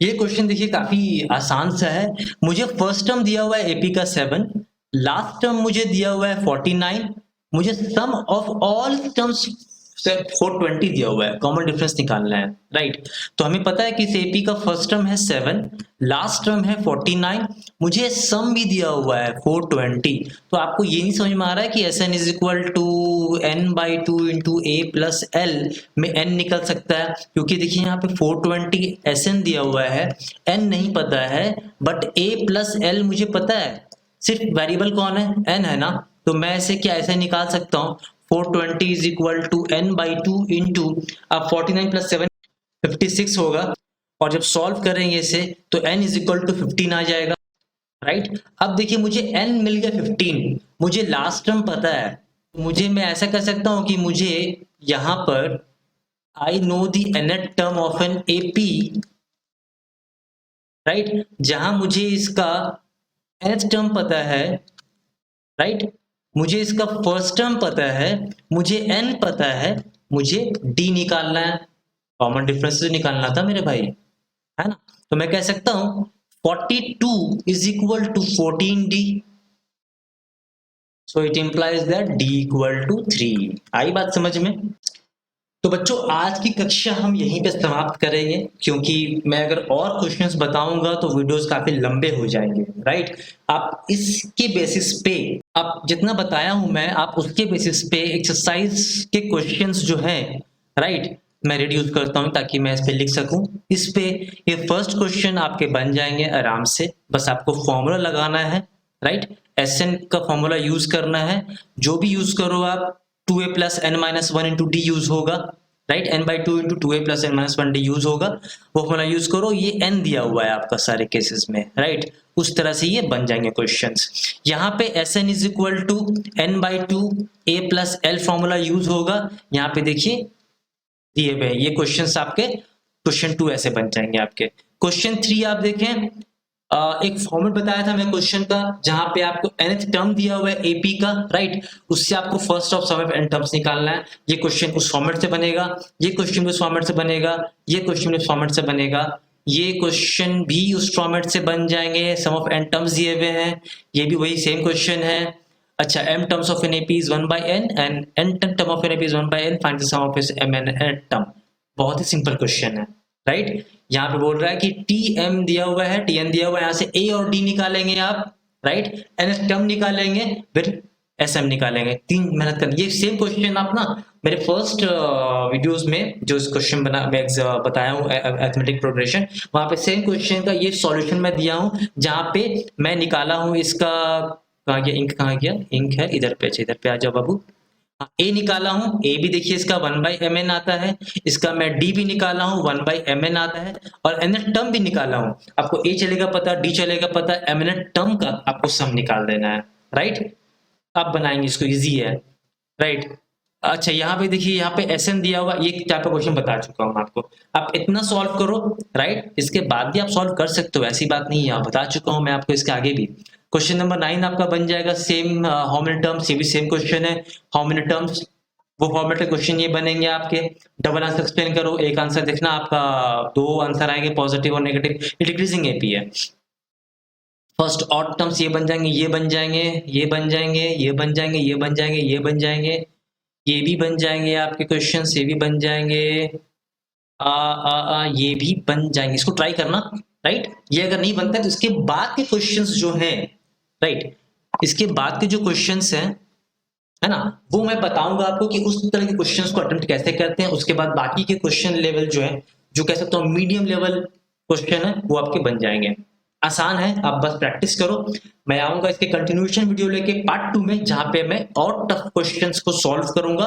S1: ये क्वेश्चन देखिए काफी आसान सा है। मुझे फर्स्ट टर्म दिया हुआ है एपी का 7, लास्ट टर्म मुझे दिया हुआ है 49, मुझे सम ऑफ ऑल टर्म्स 420 दिया हुआ है, कॉमन डिफरेंस निकालना है, राइट। तो हमें पता है कि इस एपी का फर्स्ट टर्म है 7, लास्ट टर्म है 49, मुझे सम भी दिया हुआ है 420। तो आपको ये नहीं समझ में आ रहा है कि Sn is equal to n/2 into a plus l में n निकल सकता है? क्योंकि देखिए यहाँ पे 420 Sn दिया हुआ है, n नहीं पता है, बट a प्लस l मुझे पता है। सिर्फ वेरिएबल कौन है? n है ना। तो मैं इसे क्या ऐसे निकाल सकता हूँ, 420 is equal to n/2 into, अब 49 प्लस 7 56 होगा, और जब सॉल्व करेंगे इसे तो n इज इक्वल टू 15 आ जाएगा, राइट। अब देखिए मुझे n मिल गया 15, मुझे लास्ट टर्म पता है, मुझे मैं ऐसा कर सकता हूं कि मुझे यहां पर I know the nth term of N AP, right, जहां मुझे इसका nth टर्म पता है, राइट, मुझे इसका फर्स्ट टर्म पता है, मुझे n पता है, मुझे d निकालना है, कॉमन डिफरेंस निकालना था मेरे भाई, है ना। तो मैं कह सकता हूं 42 is equal to 14d, so it implies that d equal to 3। आई बात समझ में? तो बच्चों आज की कक्षा हम यहीं पे समाप्त करेंगे, क्योंकि मैं अगर और क्वेश्चंस बताऊंगा तो वीडियोस काफी लंबे हो जाएंगे, राइट। आप इसके बेसिस पे, आप जितना बताया हूं मैं, आप उसके बेसिस पे एक्सरसाइज के क्वेश्चंस जो हैं, राइट, मैं रिड्यूस करता हूं ताकि मैं इस पे लिख सकूं। इस पे ये फर्स्ट क्वेश्चन आपके बन जाएंगे आराम से, बस आपको फॉर्मूला लगाना है, राइट। Sn का फॉर्मूला यूज करना है, जो भी यूज करो आप, 2a + n - 1 × d यूज होगा, right. n by two into two A plus n minus one d use होगा, वो फॉर्मूला यूज करो, ये n दिया हुआ है आपका सारे केसेस में, राइट। उस तरह से ये बन जाएंगे क्वेश्चंस। यहाँ पे Sn is equal to n by two A plus l formula use होगा। यहाँ पे देखिए दिए हुए ये क्वेश्चंस आपके क्वेश्चन 2 ऐसे बन जाएंगे आपके। क्वेश्चन 3 आप देखें, एक फॉर्मेट बताया था मैं क्वेश्चन का, जहां पे आपको nth टर्म दिया हुआ है एपी का, राइट। उससे आपको first of sum of n terms निकालना है। ये क्वेश्चन उस फॉर्मेट से बनेगा, ये क्वेश्चन उस फॉर्मेट से बनेगा, ये क्वेश्चन उस फॉर्मेट से बनेगा, ये क्वेश्चन भी उस फॉर्मेट से बन जाएंगे। सम ऑफ n टर्म्स दिए हुए हैं, ये भी वही सेम क्वेश्चन है। अच्छा, m terms of N AP is 1 by n and n term of N AP is 1 by n, find the sum of is m n term. बहुत ही सिंपल क्वेश्चन है, राइट। यहाँ पे बोल रहा है कि टी एम दिया हुआ है, टी एन दिया हुआ है, यहाँ से ए और डी निकालेंगे आप, राइट। एन टर्म निकालेंगे, फिर एस एम निकालेंगे, 3 मेहनत कर। ये सेम क्वेश्चन आप ना मेरे फर्स्ट वीडियोस में जो इस क्वेश्चन बताया हूँ अरिथमेटिक प्रोग्रेशन, वहां पे सेम क्वेश्चन का ये सॉल्यूशन मैं दिया हूँ, जहाँ पे मैं निकाला हूँ इसका, कहाँ गया इंक, कहाँ गया इंक है, इधर पे, इधर पे आ जाओ बाबू। ए निकाला हूं, ए भी देखिए इसका 1 by mn आता है, इसका मैं डी भी निकाला हूं 1 by mn आता है, और एन टर्म भी निकाला हूं। आपको ए चलेगा पता, डी चलेगा पता, mn टर्म का आपको सम निकाल देना है, राइट। अब बनाएंगे इसको, इजी है, राइट। अच्छा, यहाँ पे देखिए, यहाँ पे एस एन दिया हुआ, ये टाइप का क्वेश्चन बता चुका हूँ आपको। आप इतना सॉल्व करो, राइट। इसके बाद भी आप सॉल्व कर सकते हो, ऐसी बात नहीं है, बता चुका हूँ मैं आपको इसके आगे भी। क्वेश्चन नंबर 9 आपका बन जाएगा सेम, हाउ मेनी टर्म्स, ये भी सेम क्वेश्चन है, हाउ मेनी टर्म्स, वो फॉर्मेट के क्वेश्चन ये बनेंगे आपके। डबल आंसर एक्सप्लेन करो, एक आंसर देखना आपका, 2 आंसर आएंगे पॉजिटिव और नेगेटिव, ये डिक्रीजिंग एपी है। फर्स्ट ऑड टर्म्स ये बन जाएंगे, ये बन जाएंगे, ये बन जाएंगे, ये बन जाएंगे, ये बन जाएंगे, ये बन जाएंगे, ये भी बन जाएंगे आपके क्वेश्चन, ये भी बन जाएंगे, ये भी बन जाएंगे। इसको ट्राई करना, राइट। ये अगर नहीं बनता है तो इसके बाद के क्वेश्चंस जो हैं, राइट, इसके बाद के जो क्वेश्चंस हैं, है ना, वो मैं बताऊंगा आपको कि उस तरह के क्वेश्चंस को अटेम्प्ट कैसे करते हैं। उसके बाद बाकी के क्वेश्चन लेवल जो है, जो कह सकता हूँ मीडियम लेवल क्वेश्चन है, वो आपके बन जाएंगे। आसान है, आप बस प्रैक्टिस करो। मैं आऊंगा इसके कंटिन्यूएशन वीडियो लेके पार्ट 2 में, जहां पे मैं और टफ क्वेश्चंस को सॉल्व करूंगा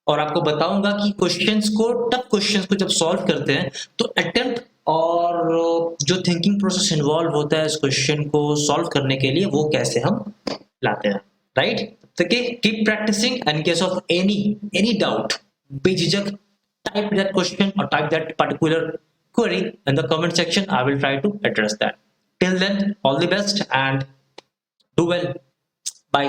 S1: और आपको बताऊंगा कि क्वेश्चंस को, टफ क्वेश्चंस को जब सॉल्व करते हैं तो अटेम्प्ट और जो थिंकिंग प्रोसेस इन्वॉल्व होता है इस क्वेश्चन को सॉल्व करने के लिए, वो कैसे हम लाते हैं, right. Okay, keep practicing, and in case of any doubt, बेझिझक type that question or type that particular query in the comment section. I will try to address that. Till then, all the best and do well. Bye.